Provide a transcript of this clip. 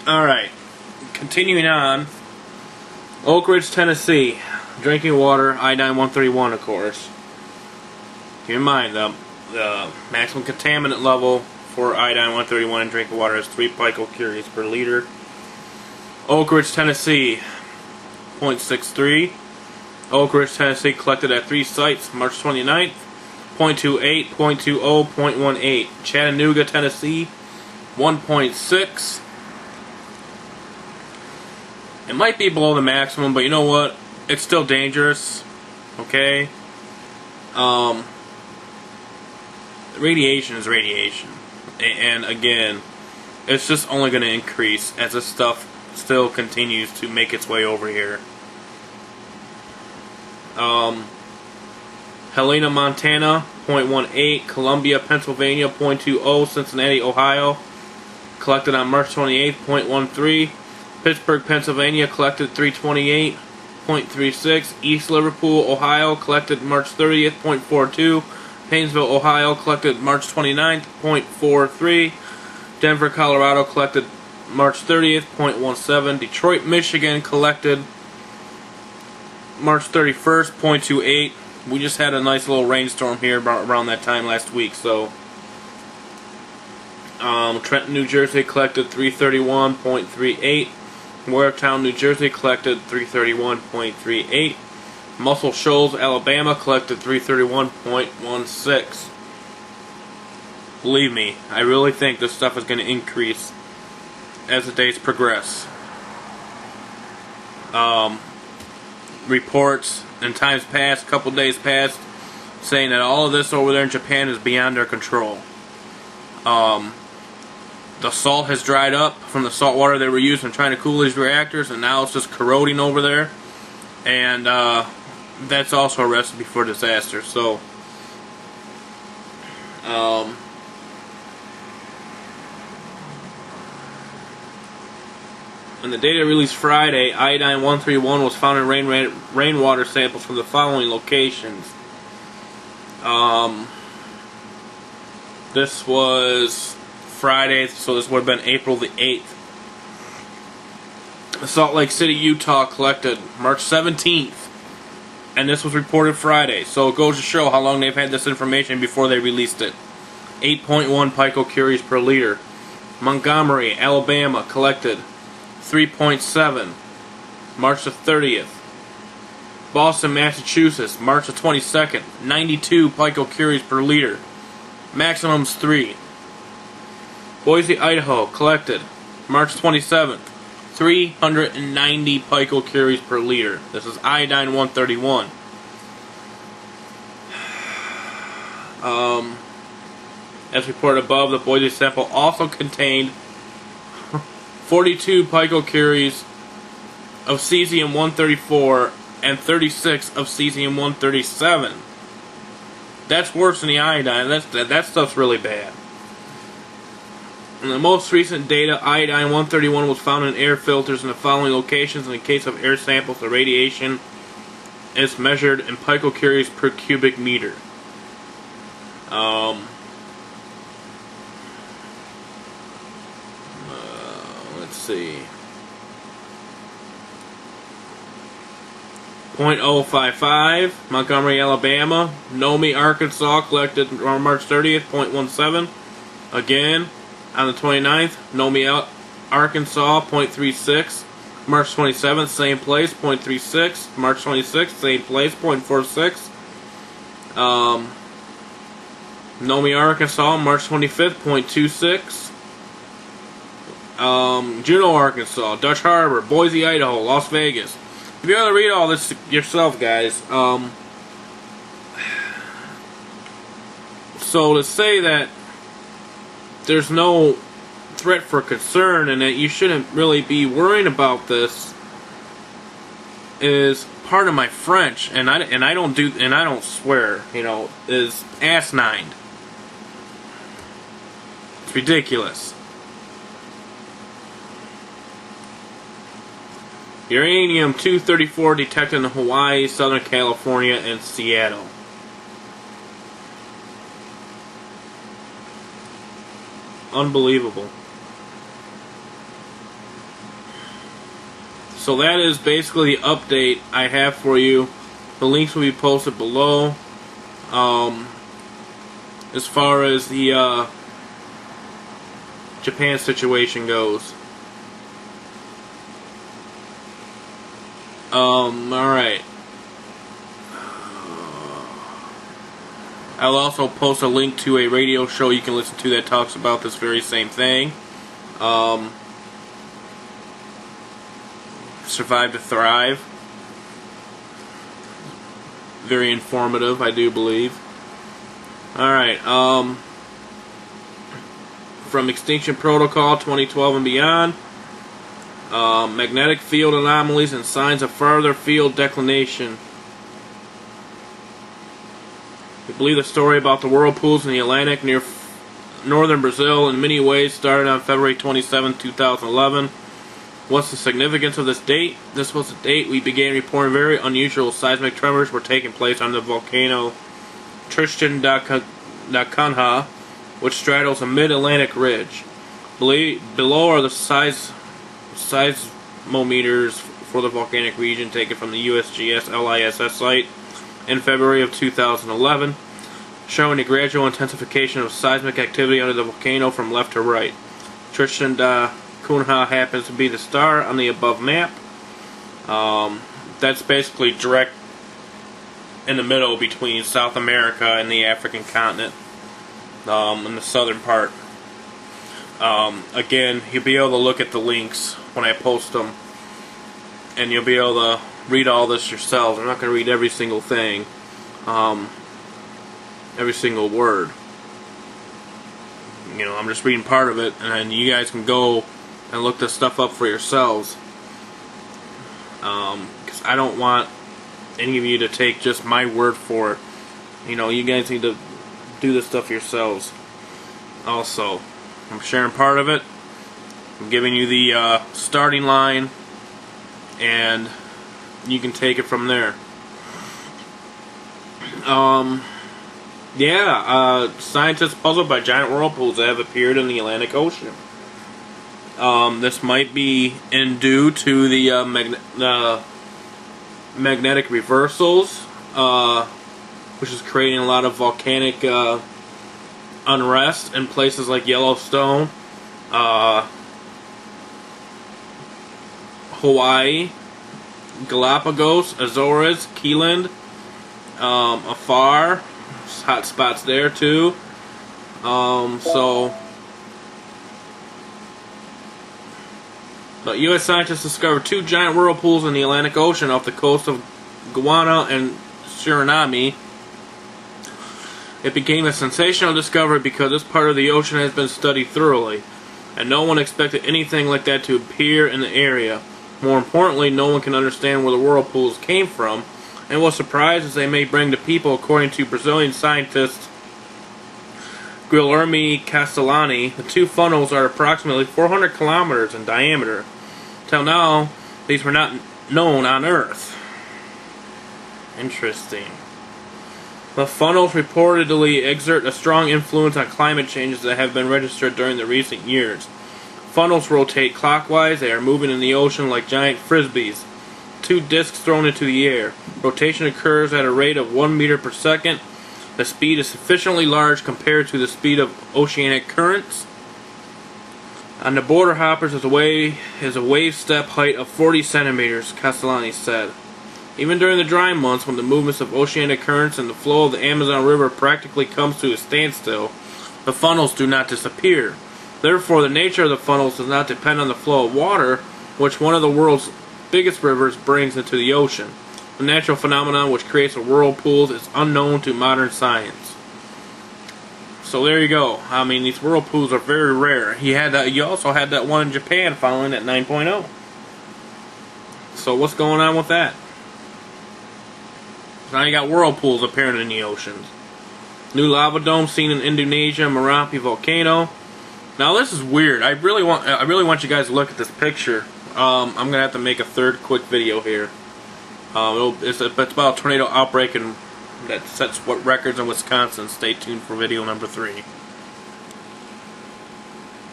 Alright, continuing on. Oak Ridge, Tennessee. Drinking water, iodine 131, of course. Keep in mind, the maximum contaminant level for iodine 131 in drinking water is 3 picocuries per liter. Oak Ridge, Tennessee, 0.63. Oak Ridge, Tennessee, collected at 3 sites, March 29th, 0.28, 0.20, 0.18. Chattanooga, Tennessee, 1.6. It might be below the maximum, but you know what? It's still dangerous. Okay? Radiation is radiation. And again, it's just only going to increase as this stuff still continues to make its way over here. Helena, Montana, 0.18. Columbia, Pennsylvania, 0.20. Cincinnati, Ohio, collected on March 28th, 0.13. Pittsburgh, Pennsylvania, collected 328.36. East Liverpool, Ohio, collected March 30th, 0.42. Painesville, Ohio, collected March 29th, 0.43. Denver, Colorado, collected March 30th, 0.17. Detroit, Michigan, collected March 31st, 0.28. We just had a nice little rainstorm here around that time last week, so Trenton, New Jersey, collected 331.38. Watertown, New Jersey, collected 331.38. Muscle Shoals, Alabama, collected 331.16. Believe me, I really think this stuff is going to increase as the days progress. Reports in times past, couple days past, saying that all of this over there in Japan is beyond their control. The salt has dried up from the salt water they were using trying to cool these reactors, and now it's just corroding over there. And that's also a recipe for disaster. So, in the data released Friday, iodine 131 was found in rainwater samples from the following locations. This was Friday, so this would have been April the 8th. Salt Lake City, Utah, collected March 17th, and this was reported Friday, so it goes to show how long they've had this information before they released it. 8.1 picocuries per liter. Montgomery, Alabama, collected 3.7, March the 30th. Boston, Massachusetts, March the 22nd, 92 picocuries per liter. Maximum's 3. Boise, Idaho, collected March 27th, 390 picocuries per liter. This is iodine 131. As reported above, the Boise sample also contained 42 picocuries of cesium-134 and 36 of cesium-137. That's worse than the iodine. That stuff's really bad. In the most recent data, iodine 131 was found in air filters in the following locations. In the case of air samples, the radiation is measured in picocuries per cubic meter. Let's see. 0.055, Montgomery, Alabama. Nomi, Arkansas, collected on March 30th, 0.17. Again, on the 29th, Nomi, Arkansas, 0.36. March 27th, same place, 0.36. March 26th, same place, 0.46. Nomi, Arkansas, March 25th, 0.26. Juneau, Arkansas, Dutch Harbor, Boise, Idaho, Las Vegas. If you want to read all this yourself, guys, so to say that there's no threat for concern and that you shouldn't really be worrying about this is, pardon my French, and I don't swear, you know, is asinine. It's ridiculous. Uranium-234 detected in Hawaii, Southern California, and Seattle. Unbelievable. So that is basically the update I have for you. The links will be posted below. As far as the Japan situation goes. Alright. I'll also post a link to a radio show you can listen to that talks about this very same thing. Survive to Thrive. Very informative, I do believe. Alright, from Extinction Protocol 2012 and beyond. Magnetic field anomalies and signs of farther field declination. We believe the story about the whirlpools in the Atlantic near northern Brazil in many ways started on February 27, 2011. What's the significance of this date? This was the date we began reporting very unusual seismic tremors were taking place on the volcano Tristan da Cunha, which straddles a mid-Atlantic ridge. Below are the seismometers for the volcanic region taken from the USGS LISS site in February of 2011, showing a gradual intensification of seismic activity under the volcano from left to right. Tristan da Cunha happens to be the star on the above map. That's basically direct in the middle between South America and the African continent, in the southern part. Again, you'll be able to look at the links when I post them, and you'll be able to read all this yourselves. I'm not going to read every single thing, every single word. You know, I'm just reading part of it, and you guys can go and look this stuff up for yourselves. Because I don't want any of you to take just my word for it. You know, you guys need to do this stuff yourselves. Also, I'm sharing part of it. I'm giving you the starting line, and you can take it from there. Scientists puzzled by giant whirlpools that have appeared in the Atlantic Ocean. This might be due to the magnetic reversals, which is creating a lot of volcanic unrest in places like Yellowstone, Hawaii, Galapagos, Azores, Keeland, Afar, hot spots there too. But U.S. scientists discovered 2 giant whirlpools in the Atlantic Ocean off the coast of Guyana and Suriname. It became a sensational discovery because this part of the ocean has been studied thoroughly, and no one expected anything like that to appear in the area. More importantly, no one can understand where the whirlpools came from, and what surprises they may bring to people. According to Brazilian scientist Guilherme Castellani, the 2 funnels are approximately 400 kilometers in diameter. Till now, these were not known on Earth. Interesting. The funnels reportedly exert a strong influence on climate changes that have been registered during the recent years. Funnels rotate clockwise. They are moving in the ocean like giant frisbees. 2 discs thrown into the air. Rotation occurs at a rate of 1 meter per second. The speed is sufficiently large compared to the speed of oceanic currents. On the border hoppers is a wave step height of 40 centimeters, Castellani said. Even during the dry months, when the movements of oceanic currents and the flow of the Amazon River practically comes to a standstill, the funnels do not disappear. Therefore, the nature of the funnels does not depend on the flow of water, which one of the world's biggest rivers brings into the ocean. The natural phenomenon which creates a whirlpool is unknown to modern science. So there you go. I mean, these whirlpools are very rare. You also had that one in Japan following at 9.0. So what's going on with that? Now you got whirlpools appearing in the oceans. New lava dome seen in Indonesia, Merapi volcano. Now this is weird. I really want you guys to look at this picture. I'm gonna have to make a third quick video here. It's about a tornado outbreak that sets what records in Wisconsin. Stay tuned for video number 3.